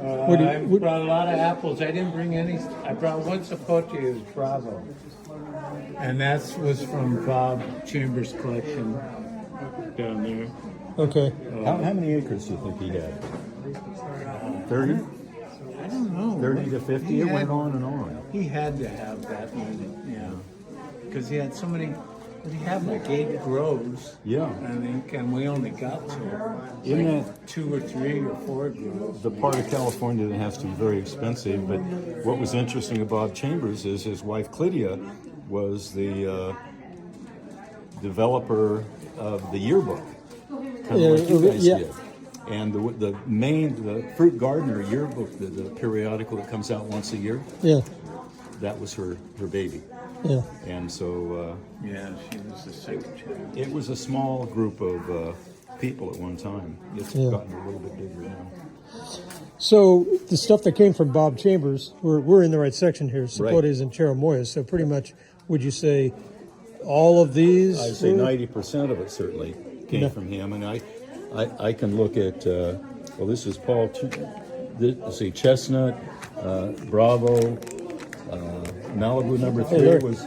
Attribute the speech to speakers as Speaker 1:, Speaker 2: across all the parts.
Speaker 1: I brought a lot of apples. I didn't bring any. I brought one sapote, it was Bravo. And that was from Bob Chambers' collection down there.
Speaker 2: Okay.
Speaker 3: How many acres do you think he had? 30?
Speaker 1: I don't know.
Speaker 3: 30 to 50? It went on and on.
Speaker 1: He had to have that many, yeah. Because he had so many, he had like 8 groves.
Speaker 3: Yeah.
Speaker 1: I think, and we only got to
Speaker 3: In
Speaker 1: like 2 or 3 or 4 groves.
Speaker 3: the part of California that has to be very expensive, but what was interesting about Chambers is his wife Clydia was the developer of the yearbook, kind of like you guys did. And the Fruit Gardener yearbook, the periodical that comes out once a year, that was her baby.
Speaker 2: Yeah.
Speaker 3: And so
Speaker 1: Yeah, she was the secretary.
Speaker 3: it was a small group of people at one time. It's gotten a little bit bigger now.
Speaker 2: So the stuff that came from Bob Chambers, we're in the right section here, sapotes
Speaker 3: Right.
Speaker 2: and cherimoyas. So pretty much, would you say all of these?
Speaker 3: I'd say 90% of it certainly came from him. And I can look at, well, this is Paul, let's see, Chestnut, Bravo, Malibu number 3 was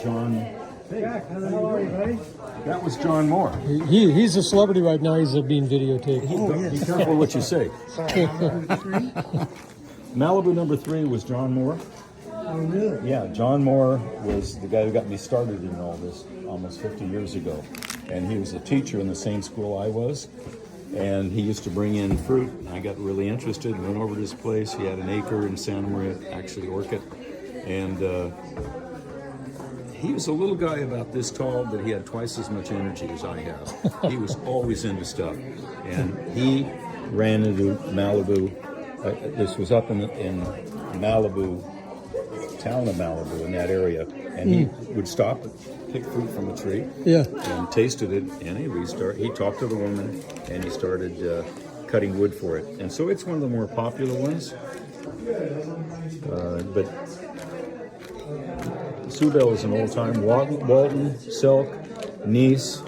Speaker 3: John. That was John Moore.
Speaker 2: He's a celebrity right now. He's being videotaped.
Speaker 3: Be careful what you say. Malibu number 3 was John Moore.
Speaker 1: Oh, really?
Speaker 3: Yeah, John Moore was the guy who got me started in all this almost 50 years ago. And he was a teacher in the same school I was. And he used to bring in fruit. And I got really interested and went over to his place. He had an acre in Santa Maria, actually Orchid. And he was a little guy about this tall, but he had twice as much energy as I have. He was always into stuff. And he ran into Malibu. This was up in Malibu, town of Malibu, in that area. And he would stop and pick fruit from a tree and tasted it. And he talked to the woman and he started cutting wood for it. And so it's one of the more popular ones. But Subel is an old time. Walton, Silk, Nice,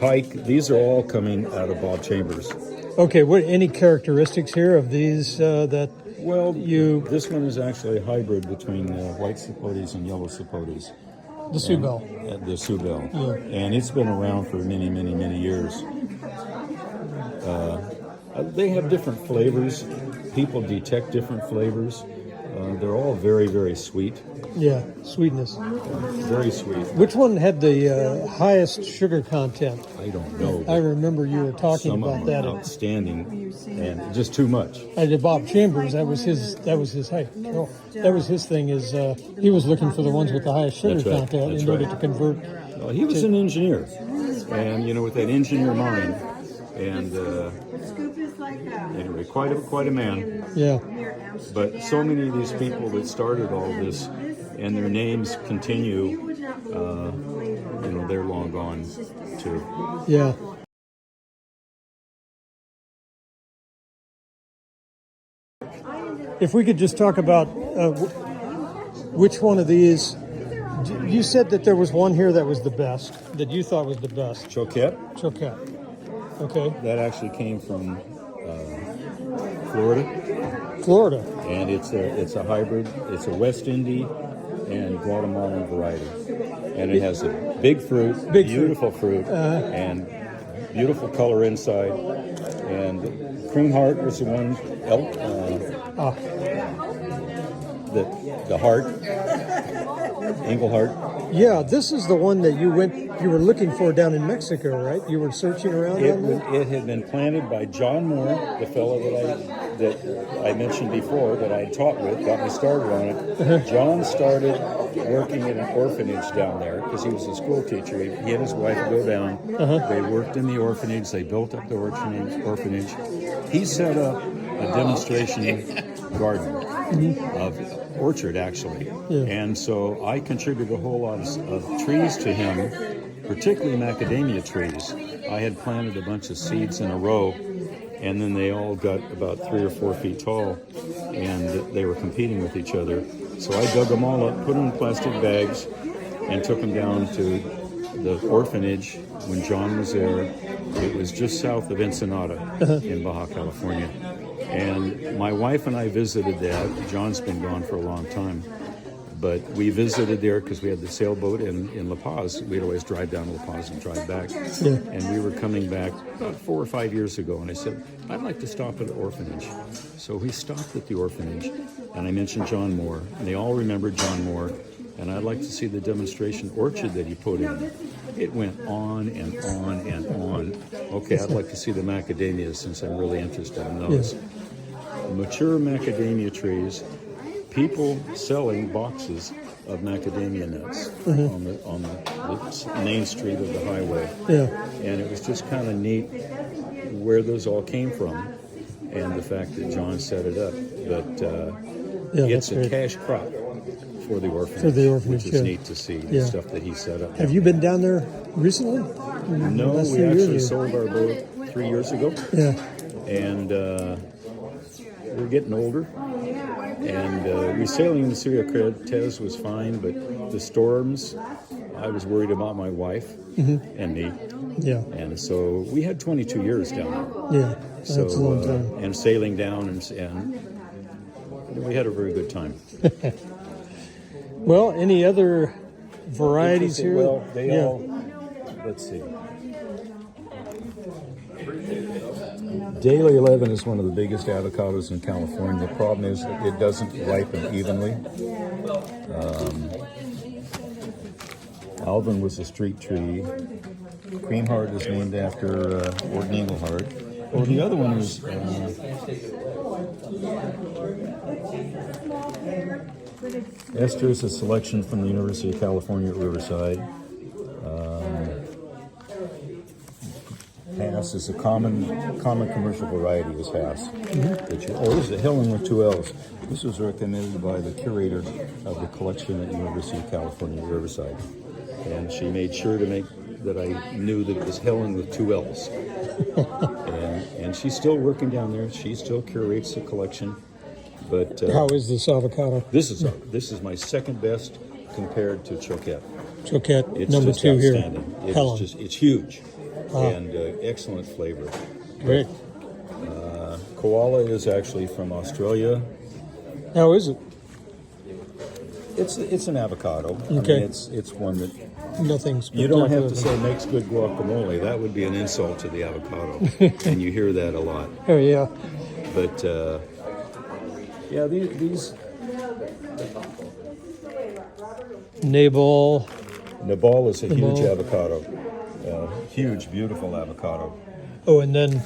Speaker 3: Pike. These are all coming out of Bob Chambers.
Speaker 2: Okay, what any characteristics here of these that?
Speaker 3: Well, this one is actually a hybrid between white sapotes and yellow sapotes.
Speaker 2: The Subel.
Speaker 3: The Subel. Yeah. And it's been around for many, many, many years. They have different flavors. People detect different flavors. They're all very, very sweet.
Speaker 2: Yeah, sweetness.
Speaker 3: Very sweet.
Speaker 2: Which one had the highest sugar content?
Speaker 3: I don't know.
Speaker 2: I remember you were talking
Speaker 3: some
Speaker 2: about
Speaker 3: of
Speaker 2: that.
Speaker 3: them are outstanding and just too much.
Speaker 2: I did Bob Chambers. That was his. That was his. Hey, that was his thing. Is he was looking for the ones with the highest sugar content in order to convert.
Speaker 3: Well, he was an engineer, and with that engineer mind, and anyway, quite a man.
Speaker 2: Yeah.
Speaker 3: But so many of these people that started all this, and their names continue, they're long gone too.
Speaker 2: Yeah. If we could just talk about which one of these, you said that there was one here that was the best, that you thought was the best.
Speaker 3: Choat.
Speaker 2: Okay.
Speaker 3: That actually came from Florida. And it's a hybrid. It's a West Indian and Guatemalan variety, and it has a big fruit, beautiful fruit, and beautiful color inside. And Cream Heart was the one. The heart, Engelheart.
Speaker 2: Yeah, this is the one that you were looking for down in Mexico, right? You were searching around.
Speaker 3: It had been planted by John Moore, the fellow that I mentioned before, that I had taught with, got me started on it. John started working in an orphanage down there because he was a school teacher. He and his wife would go down. They worked in the orphanage. They built up the orphanage. He set up a demonstration garden of orchard, actually. Yeah. And so I contributed a whole lot of trees to him, particularly macadamia trees. I had planted a bunch of seeds in a row, and then they all got about 3 or 4 feet tall, and they were competing with each other. So I dug them all up, put them in plastic bags, and took them down to the orphanage, when John was there, it was just south of Ensenada in Baja California. And my wife and I visited that. John's been gone for a long time. But we visited there because we had the sailboat in La Paz. We'd always drive down to La Paz and drive back.
Speaker 2: Yeah.
Speaker 3: And we were coming back about 4 or 5 years ago, and I said, I'd like to stop at the orphanage. So we stopped at the orphanage, and I mentioned John Moore, and they all remembered John Moore, and I'd like to see the demonstration orchard that he put in. It went on and on and on. Okay, I'd like to see the macadamias since I'm really interested in those. Mature macadamia trees, people selling boxes of macadamia nuts on the main street of the highway.
Speaker 2: Yeah.
Speaker 3: And it was just kind of neat where those all came from and the fact that John set it up. But it's a cash crop for the orphanage, which is neat to see, the stuff that he set up.
Speaker 2: Have you been down there recently?
Speaker 3: No, we actually sold our boat 3 years ago.
Speaker 2: Yeah.
Speaker 3: And we're getting older. And we sailing in the CRFG was fine, but the storms, I was worried about my wife and me.
Speaker 2: Yeah.
Speaker 3: And so we had 22 years down there.
Speaker 2: Yeah, that's a long time.
Speaker 3: And sailing down, and we had a very good time.
Speaker 2: Well, any other varieties here?
Speaker 3: Well, they all, let's see. Daily 11 is one of the biggest avocados in California. The problem is that it doesn't ripen evenly. Alvin was a street tree. Cream Heart is named after Orton Engelhart. Oh, the other one is Esther is a selection from the University of California at Riverside. Hass is a common commercial variety is Hass. This is a Helen with 2 L's. This was recommended by the curator of the collection at the University of California at Riverside. And she made sure to make that I knew that it was Helen with 2 L's. and she's still working down there. She still curates the collection. But
Speaker 2: how is this avocado?
Speaker 3: This is my second best compared to Choat.
Speaker 2: Choat,
Speaker 3: It's
Speaker 2: number
Speaker 3: just
Speaker 2: 2 here.
Speaker 3: outstanding.
Speaker 2: Helen.
Speaker 3: It's huge and excellent flavor.
Speaker 2: Great.
Speaker 3: Koala is actually from Australia.
Speaker 2: How is it?
Speaker 3: It's an avocado.
Speaker 2: Okay.
Speaker 3: I mean, it's one that
Speaker 2: Nothing
Speaker 3: you don't have to
Speaker 2: spectacular.
Speaker 3: say makes good guacamole. That would be an insult to the avocado, and you hear that a lot.
Speaker 2: Oh, yeah.
Speaker 3: But these
Speaker 2: Nabal.
Speaker 3: Nabal is a huge
Speaker 2: Nabal.
Speaker 3: avocado. Huge, beautiful avocado.
Speaker 2: Oh, and then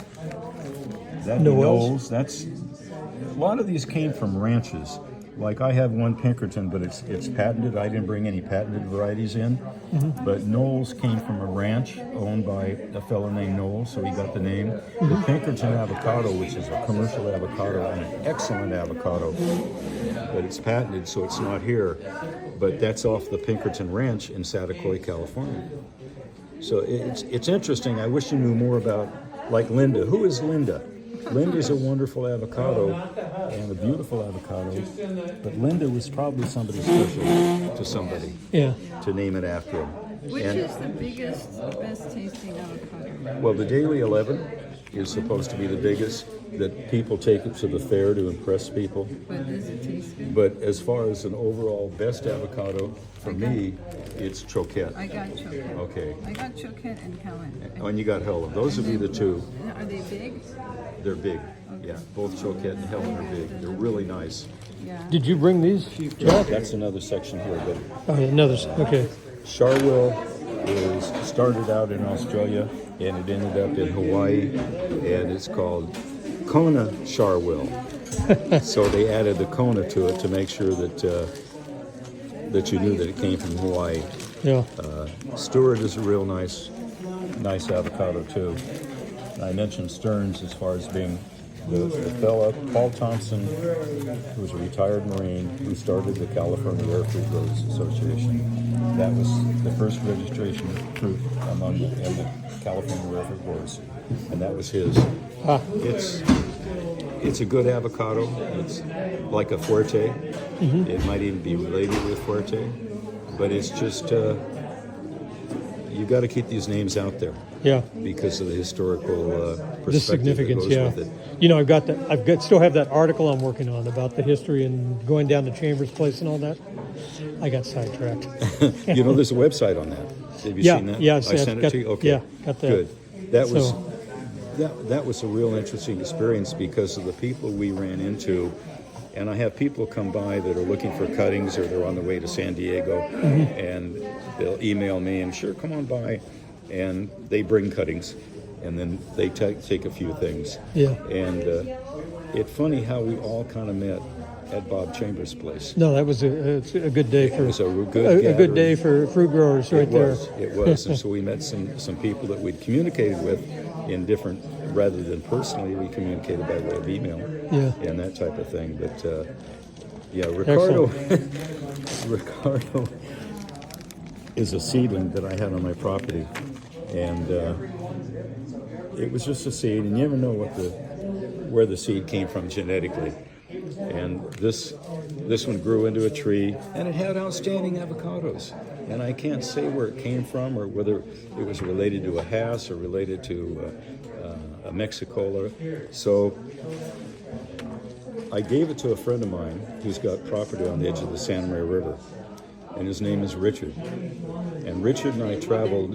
Speaker 3: That
Speaker 2: Noel's?
Speaker 3: That's a lot of these came from ranches. Like I have one Pinkerton, but it's patented. I didn't bring any patented varieties in. But Knowles came from a ranch owned by a fellow named Knowles, so he got the name. The Pinkerton avocado, which is a commercial avocado and an excellent avocado, but it's patented, so it's not here. But that's off the Pinkerton Ranch in Satacoy, California. So it's interesting. I wish you knew more about, like Linda. Who is Linda? Linda's a wonderful avocado and a beautiful avocado, but Linda was probably somebody special to somebody to name it after him.
Speaker 4: Which is the biggest, best tasting avocado?
Speaker 3: Well, the Daily 11 is supposed to be the biggest, that people take it to the fair to impress people.
Speaker 4: But does it taste good?
Speaker 3: But as far as an overall best avocado, for me, it's Choquette.
Speaker 4: I got chocolate.
Speaker 3: Okay.
Speaker 4: I got chocolate and Helen.
Speaker 3: And you got Helen. Those would be the two.
Speaker 4: Are they big?
Speaker 3: They're big. Yeah, both Choquette and Helen are big. They're really nice.
Speaker 4: Yeah.
Speaker 2: Did you bring these?
Speaker 3: That's another section here. But
Speaker 2: Oh, yeah, another. Okay.
Speaker 3: Charwell is started out in Australia and it ended up in Hawaii, and it's called Kona Charwell. So they added the Kona to it to make sure that that you knew that it came from Hawaii.
Speaker 2: Yeah.
Speaker 3: Stewart is a real nice avocado too. I mentioned Stearns as far as being the fella, Paul Thompson, who was a retired Marine, who started the California Aircrew Growers Association. That was the first registration of fruit among the California Aircrew Growers, and that was his. It's a good avocado. It's like a Fuerte. It might even be related with Fuerte, but it's just you got to keep these names out there
Speaker 2: Yeah.
Speaker 3: because of the historical perspective
Speaker 2: The significance,
Speaker 3: that goes
Speaker 2: yeah.
Speaker 3: with it.
Speaker 2: You know, still have that article I'm working on about the history and going down to Chambers Place and all that. I got sidetracked.
Speaker 3: You know, there's a website on that. Have you
Speaker 2: Yeah,
Speaker 3: seen that?
Speaker 2: yeah,
Speaker 3: I
Speaker 2: I've
Speaker 3: sent it
Speaker 2: got-
Speaker 3: to you. Okay,
Speaker 2: yeah, got that.
Speaker 3: Good. That was
Speaker 2: So-
Speaker 3: that was a real interesting experience because of the people we ran into. And I have people come by that are looking for cuttings or they're on the way to San Diego, and they'll email me and sure, come on by, and they bring cuttings, and then they take a few things.
Speaker 2: Yeah.
Speaker 3: And it's funny how we all kind of met at Bob Chambers' place.
Speaker 2: No, that was a good day for
Speaker 3: It was a good
Speaker 2: a good day
Speaker 3: gathering.
Speaker 2: for fruit growers right there.
Speaker 3: It was. And so we met some people that we'd communicated with in different, rather than personally, we communicated by way of email
Speaker 2: Yeah.
Speaker 3: and that type of thing. But yeah, Ricardo, Ricardo is a seedling that I had on my property. And it was just a seed, and you never know where the seed came from genetically. And this one grew into a tree, and it had outstanding avocados. And I can't say where it came from or whether it was related to a Hass or related to a Mexicola. So I gave it to a friend of mine who's got property on the edge of the Santa Maria River, and his name is Richard. And Richard and I traveled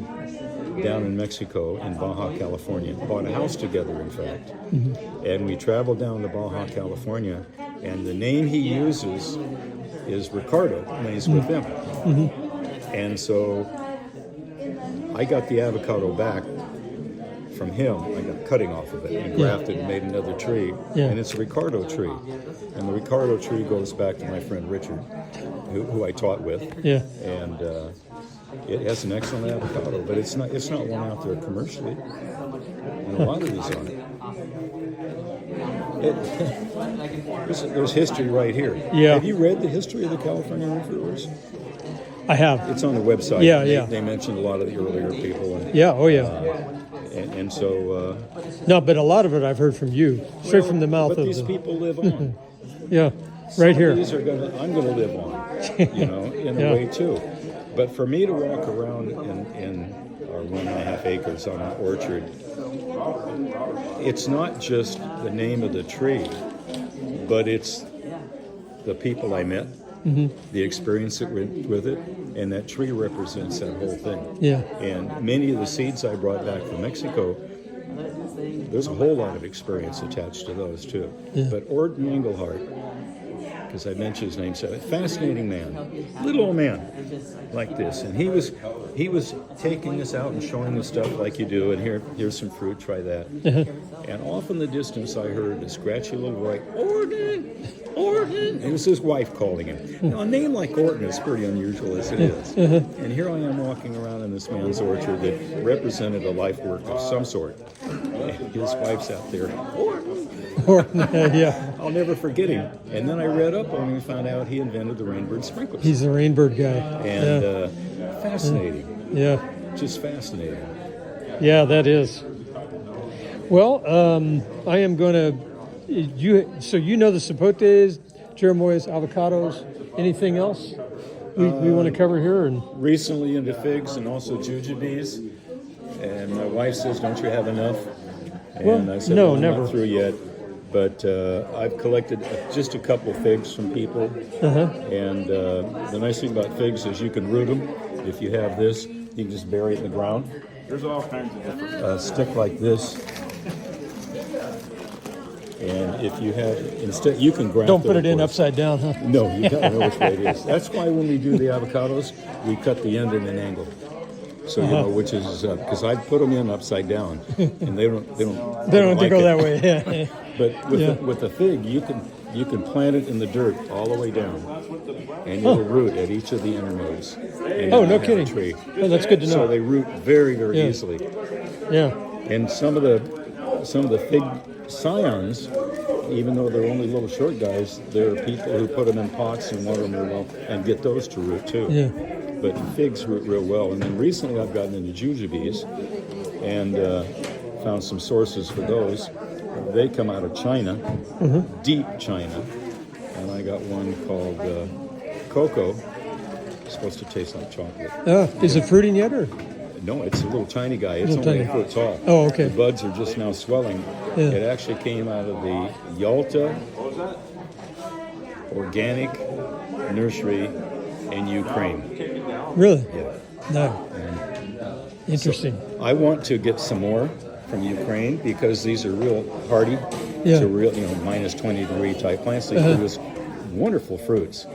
Speaker 3: down in Mexico, in Baja California, bought a house together, in fact. And we traveled down to Baja California, and the name he uses is Ricardo when he's with them. And so I got the avocado back from him. I got cutting off of it and grafted and made another tree.
Speaker 2: Yeah.
Speaker 3: And it's a Ricardo tree. And the Ricardo tree goes back to my friend Richard, who I taught with.
Speaker 2: Yeah.
Speaker 3: And it has an excellent avocado, but it's not one out there commercially. And a lot of these on it. There's history right here.
Speaker 2: Yeah.
Speaker 3: Have you read the history of the California reviewers?
Speaker 2: I have.
Speaker 3: It's on the website.
Speaker 2: Yeah,
Speaker 3: They-
Speaker 2: yeah.
Speaker 3: They mentioned a lot of the earlier people. And,
Speaker 2: Yeah. Oh, yeah.
Speaker 3: and so...
Speaker 2: No, but a lot of it I've heard from you, straight from the mouth
Speaker 3: but
Speaker 2: of
Speaker 3: these
Speaker 2: the.
Speaker 3: people live on.
Speaker 2: Yeah.
Speaker 3: Some
Speaker 2: Right
Speaker 3: of
Speaker 2: here.
Speaker 3: These are I'm going to live on, you know, in
Speaker 2: Yeah.
Speaker 3: a way too. But for me to walk around in our 1.5 acres on an orchard, it's not just the name of the tree, but it's the people I met, the experience that went with it, and that tree represents that whole thing.
Speaker 2: Yeah.
Speaker 3: And many of the seeds I brought back from Mexico, there's a whole lot of experience attached to those too.
Speaker 2: Yeah.
Speaker 3: But Orton Engelhart, because I mentioned his name, so a fascinating man, little old man like this, and he was taking us out and showing us stuff like you do, and here's some fruit, try that. And off in the distance I heard a scratchy little voice, Orton, Orton. It was his wife calling him. Now, a name like Orton is pretty unusual as it is. And here I am walking around in this man's orchard that represented a life work of some sort. And his wife's out there, Orton.
Speaker 2: Yeah.
Speaker 3: I'll never forget him. And then I read up on him and found out he invented the rainbird sprinklers.
Speaker 2: He's the rainbird guy.
Speaker 3: And fascinating.
Speaker 2: Yeah.
Speaker 3: Just fascinating.
Speaker 2: Yeah, that is. Well, I am going to. So you know the sapotes, cherimoyas, avocados. Anything else we want to cover here? And
Speaker 3: Recently into figs and also jujubes. And my wife says, "Don't you have enough?" And
Speaker 2: Well,
Speaker 3: I said,
Speaker 2: no,
Speaker 3: "Well, I'm
Speaker 2: never."
Speaker 3: not through yet." But I've collected just a couple figs from people. And the nice thing about figs is you can root them. If you have this, you can just bury it in the ground.
Speaker 5: There's all kinds of different.
Speaker 3: Stick like this. And if you have, instead, you can graft
Speaker 2: don't put it
Speaker 3: of
Speaker 2: in
Speaker 3: course.
Speaker 2: upside down, huh?
Speaker 3: No, you gotta know which way it is. That's why when we do the avocados, we cut the end in an angle. So you know which is, because I put them in upside down, and they don't
Speaker 2: They don't
Speaker 3: like
Speaker 2: go
Speaker 3: it.
Speaker 2: that way. Yeah.
Speaker 3: But with
Speaker 2: Yeah.
Speaker 3: with the fig, you can plant it in the dirt all the way down, and it'll root at each of the inner nodes. And
Speaker 2: Oh,
Speaker 3: you'll
Speaker 2: no
Speaker 3: have a
Speaker 2: kidding.
Speaker 3: tree.
Speaker 2: Oh, that's good to know.
Speaker 3: So they root very, very
Speaker 2: Yeah.
Speaker 3: easily.
Speaker 2: Yeah.
Speaker 3: And some of the fig scions, even though they're only little short guys, there are people who put them in pots and water them real well and get those to root too.
Speaker 2: Yeah.
Speaker 3: But figs root real well. And then recently I've gotten into jujubes and found some sources for those. They come out of China, deep China. And I got one called cocoa. It's supposed to taste like chocolate.
Speaker 2: Is it fruiting yet, or?
Speaker 3: No, it's a little tiny guy. It's
Speaker 2: Little
Speaker 3: only a
Speaker 2: tiny.
Speaker 3: foot tall.
Speaker 2: Oh, okay.
Speaker 3: The buds are just now swelling.
Speaker 2: Yeah.
Speaker 3: It actually came out of the Yalta Organic Nursery in Ukraine.
Speaker 2: Really?
Speaker 3: Yeah.
Speaker 2: No. Interesting.
Speaker 3: I want to get some more from Ukraine because these are real hardy
Speaker 2: Yeah.
Speaker 3: to real, minus 20-degree type plants. They produce wonderful fruits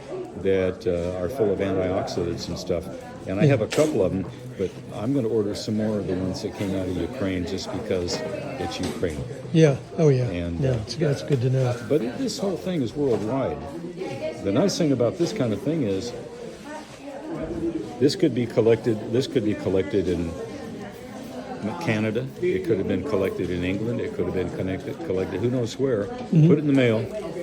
Speaker 3: that are full of antioxidants and stuff. And I have a couple of them, but I'm going to order some more of the ones that came out of Ukraine just because it's Ukraine.
Speaker 2: Yeah. Oh, yeah.
Speaker 3: And,
Speaker 2: yeah, that's good to know.
Speaker 3: But this whole thing is worldwide. The nice thing about this kind of thing is this could be collected in Canada. It could have been collected in England. It could have been collected who knows where. Put it in the mail,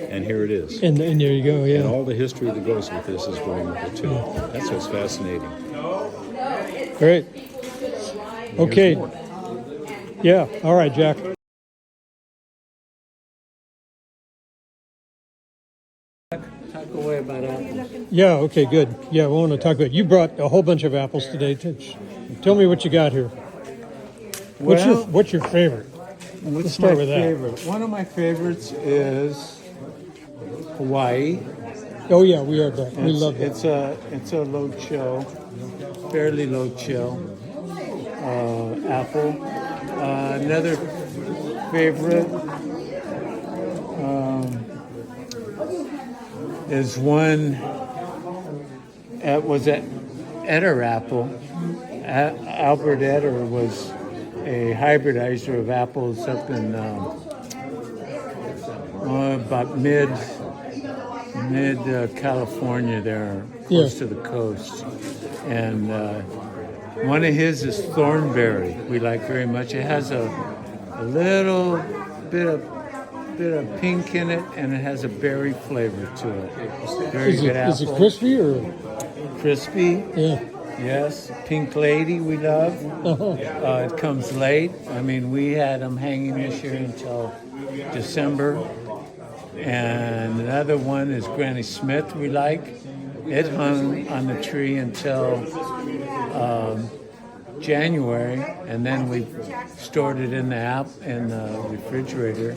Speaker 3: and here it is.
Speaker 2: And there you go. Yeah.
Speaker 3: And all the history that goes with this is going with it too. That's what's fascinating.
Speaker 2: Great. Okay. Yeah. All right, Jack.
Speaker 1: Talk away about apples.
Speaker 2: Yeah. Okay. Good. Yeah. We want to talk about. You brought a whole bunch of apples today. Tell me what you got here. What's your favorite?
Speaker 1: What's
Speaker 2: start
Speaker 1: my
Speaker 2: with that.
Speaker 1: favorite? One of my favorites is Hawaii.
Speaker 2: Oh yeah, we are that. We love that.
Speaker 1: It's a low chill, fairly low chill apple. Another favorite is one. Was that Eder apple? Albert Eder was a hybridizer of apples up in about mid California there, close to the coast. And one of his is thornberry. We like very much. It has a little bit of pink in it, and it has a berry flavor to it. Very good apple.
Speaker 2: Is it crispy or?
Speaker 1: Crispy.
Speaker 2: Yeah.
Speaker 1: Yes, Pink Lady we love. It comes late. I mean, we had them hanging this year until December. And another one is Granny Smith we like. It hung on the tree until January, and then we stored it in the refrigerator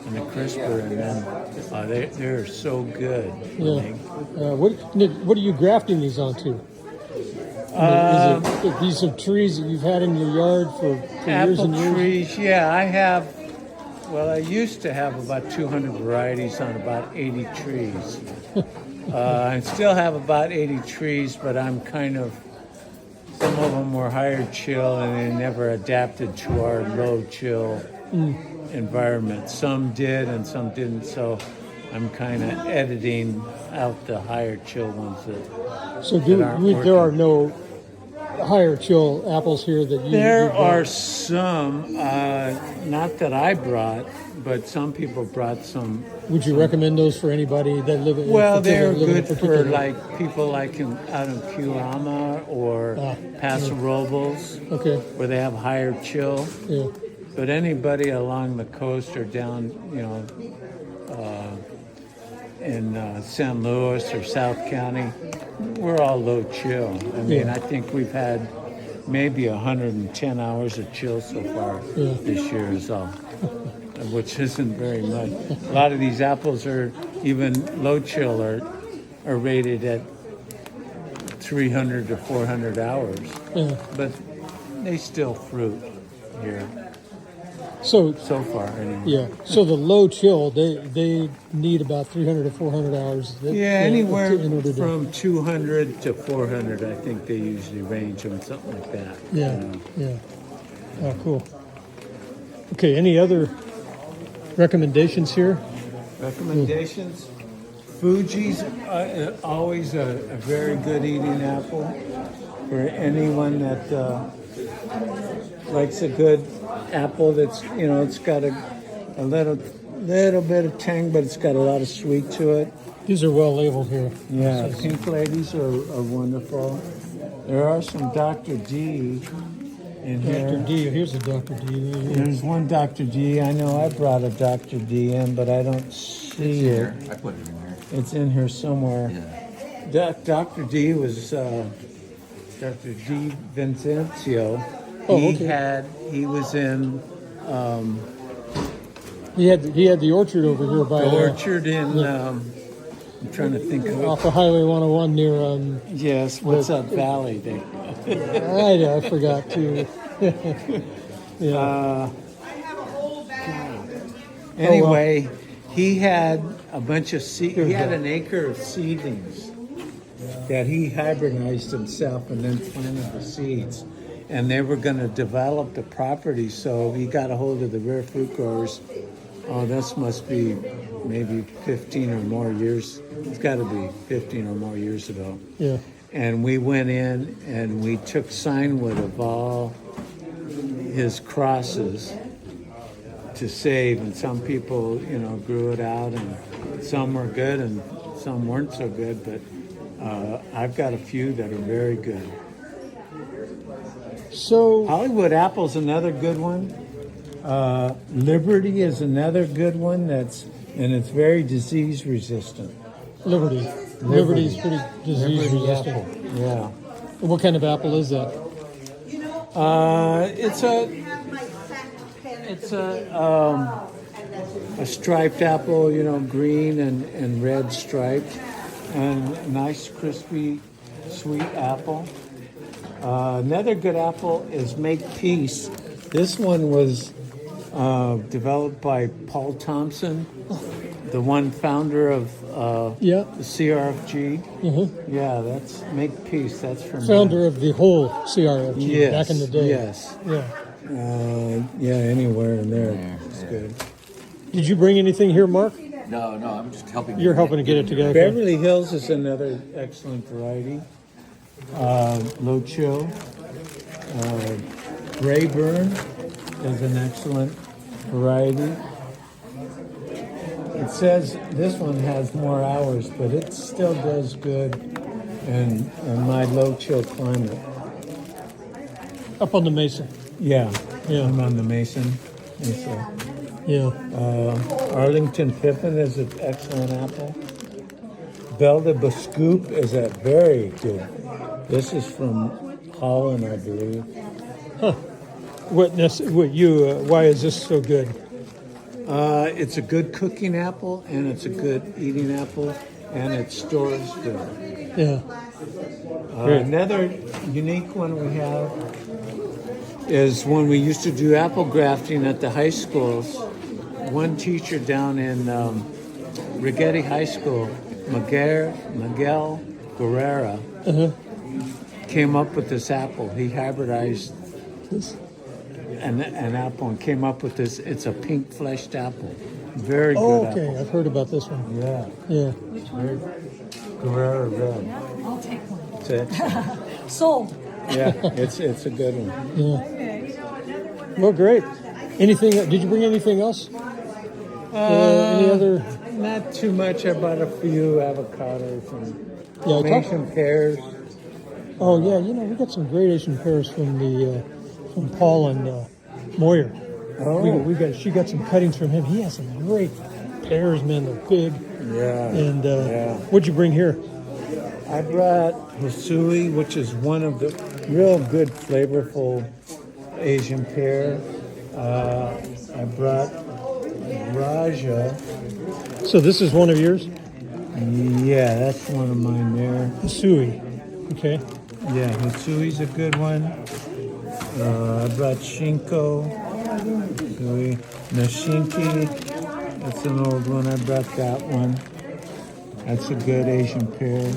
Speaker 1: in the crisper, and then they're so good.
Speaker 2: Yeah. What are you grafting these onto? These are trees that you've had in your yard for years and years?
Speaker 1: Apple trees, yeah, I have. Well, I used to have about 200 varieties on about 80 trees. I still have about 80 trees, but I'm kind of, some of them were higher chill and they never adapted to our low chill environment. Some did and some didn't, so I'm kind of editing out the higher chill ones
Speaker 2: there are no higher chill apples here that you?
Speaker 1: There are some, not that I brought, but some people brought some.
Speaker 2: Would you recommend those for anybody that live in?
Speaker 1: Well, they're good for
Speaker 2: particular?
Speaker 1: like people like out in Kiwama or Paso Robles, where they have higher chill.
Speaker 2: Yeah.
Speaker 1: But anybody along the coast or down, in San Luis or South County, we're all low chill. I mean, I think we've had maybe 110 hours of chill so far this year is all, which isn't very much. A lot of these apples are even low chill are rated at 300 to 400 hours, but they still fruit here. So far, anyway.
Speaker 2: Yeah. So the low chill, they need about 300 to 400 hours.
Speaker 1: Anywhere
Speaker 2: in order to,
Speaker 1: from 200 to 400, I think they usually range them, something like that.
Speaker 2: Yeah. Oh, cool. Okay. Any other recommendations here?
Speaker 1: Recommendations? Fuji's always a very good eating apple for anyone that likes a good apple that's, it's got a little bit of tang, but it's got a lot of sweet to it.
Speaker 2: These are well labeled here.
Speaker 1: Yeah, Pink Ladies are wonderful. There are some Dr. D in here.
Speaker 2: Dr. D, here's a Dr. D.
Speaker 1: There's one Dr. D. I know I brought a Dr. D in, but I don't see it.
Speaker 6: I put it in there.
Speaker 1: It's in here somewhere.
Speaker 6: Yeah.
Speaker 1: Dr. D was Dr. D. Vincencio.
Speaker 2: Oh, okay.
Speaker 1: He was in
Speaker 2: He had the orchard over here by
Speaker 1: the orchard in. I'm trying to think of
Speaker 2: off of Highway 101 near.
Speaker 1: Yes, what's that valley there?
Speaker 2: I forgot too. Yeah.
Speaker 1: Anyway, he had a bunch of he had an acre of seedlings that he hybridized himself and then planted the seeds. And they were going to develop the property, so he got a hold of the rare fruit growers. Oh, this must be maybe 15 or more years. It's got to be 15 or more years ago.
Speaker 2: Yeah.
Speaker 1: And we went in and we took sign wood of all his crosses to save. And some people, grew it out, and some were good and some weren't so good. But I've got a few that are very good.
Speaker 2: So
Speaker 1: Hollywood apple's another good one. Liberty is another good one and it's very disease resistant.
Speaker 2: Liberty's pretty disease resistant.
Speaker 1: Apple. Yeah.
Speaker 2: What kind of apple is that?
Speaker 1: It's a striped apple, green and red striped, and a nice crispy sweet apple. Another good apple is Make Peace. This one was developed by Paul Thompson, the one founder of the CRFG.
Speaker 2: Mm-hmm.
Speaker 1: Yeah, that's Make Peace. That's from
Speaker 2: Founder of the whole CRFG back in the day.
Speaker 1: Yes.
Speaker 2: Yeah.
Speaker 1: Anywhere in there. It's good.
Speaker 2: Did you bring anything here, Mark?
Speaker 5: No, I'm just helping.
Speaker 2: You're helping to get it together.
Speaker 1: Beverly Hills is another excellent variety. Low chill. Rayburn is an excellent variety. It says this one has more hours, but it still does good in my low chill climate.
Speaker 2: Up on the mesa.
Speaker 1: Yeah,
Speaker 2: Yeah.
Speaker 1: I'm on the Mason. Mesa.
Speaker 2: Yeah.
Speaker 1: Arlington Pippin is an excellent apple. Belle de Biscoop is a very good. This is from Holland, I believe.
Speaker 2: Huh. Why is this so good?
Speaker 1: It's a good cooking apple, and it's a good eating apple, and it stores good.
Speaker 2: Yeah.
Speaker 1: Another unique one we have is when we used to do apple grafting at the high schools. One teacher down in Rigetti High School, Miguel Guerrera, came up with this apple. He hybridized an apple and came up with this. It's a pink fleshed apple. Very good
Speaker 2: okay.
Speaker 1: apple.
Speaker 2: I've heard about this one.
Speaker 1: Yeah.
Speaker 2: Yeah.
Speaker 1: Guerrera Red.
Speaker 4: I'll take one.
Speaker 1: It's excellent.
Speaker 4: Sold.
Speaker 1: Yeah, it's a good one.
Speaker 2: Yeah. Well, great. Anything? Did you bring anything else? Any other?
Speaker 1: Not too much. I bought a few avocados and Asian pears.
Speaker 2: Oh yeah, we got some great Asian pears from Paul and Moyer.
Speaker 1: Oh,
Speaker 2: She got some cuttings from him. He has some great pears, man. They're big.
Speaker 1: yeah.
Speaker 2: And
Speaker 1: yeah.
Speaker 2: what'd you bring here?
Speaker 1: I brought Hisui, which is one of the real good, flavorful Asian pear. I brought Raja.
Speaker 2: So this is one of yours?
Speaker 1: Yeah, that's one of mine there.
Speaker 2: Hisui. Okay.
Speaker 1: Yeah, Hisui's a good one. I brought Shinko. Hisui. Nashinki. That's an old one. I brought that one. That's a good Asian pear.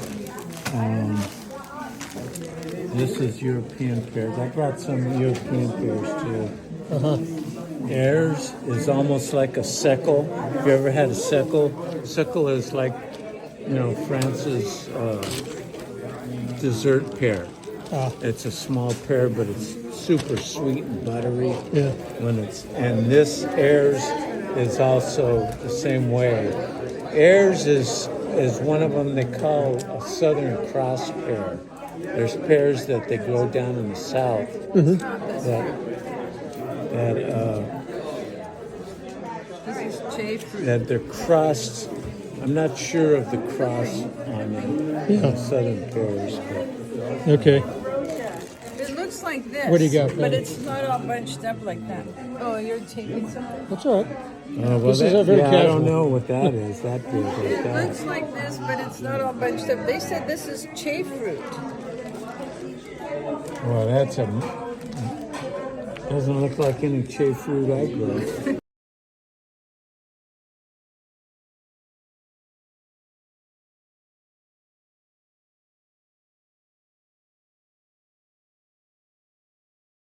Speaker 1: This is European pears. I brought some European pears too. Ayers is almost like a seckle. Have you ever had a seckle? Seckle is like, France's dessert pear. It's a small pear, but it's super sweet and buttery.
Speaker 2: Yeah.
Speaker 1: And this Ayers is also the same way. Ayers is one of them they call a Southern Cross pear. There's pears that they grow down in the south that they're crossed. I'm not sure of the cross on the southern pears. But
Speaker 2: Okay.
Speaker 4: this.
Speaker 2: What do you got,
Speaker 4: But
Speaker 2: Patty?
Speaker 4: it's not all bunched up like that. Oh, you're taking something?
Speaker 2: That's all right.
Speaker 1: Well,
Speaker 2: This is a very
Speaker 1: I
Speaker 2: casual.
Speaker 1: don't know what that is. That feels like
Speaker 4: It
Speaker 1: that.
Speaker 4: looks like this, but it's not all bunched up. They said this is chafe fruit.
Speaker 1: Well, that's a. Doesn't look like any chafe fruit I grow.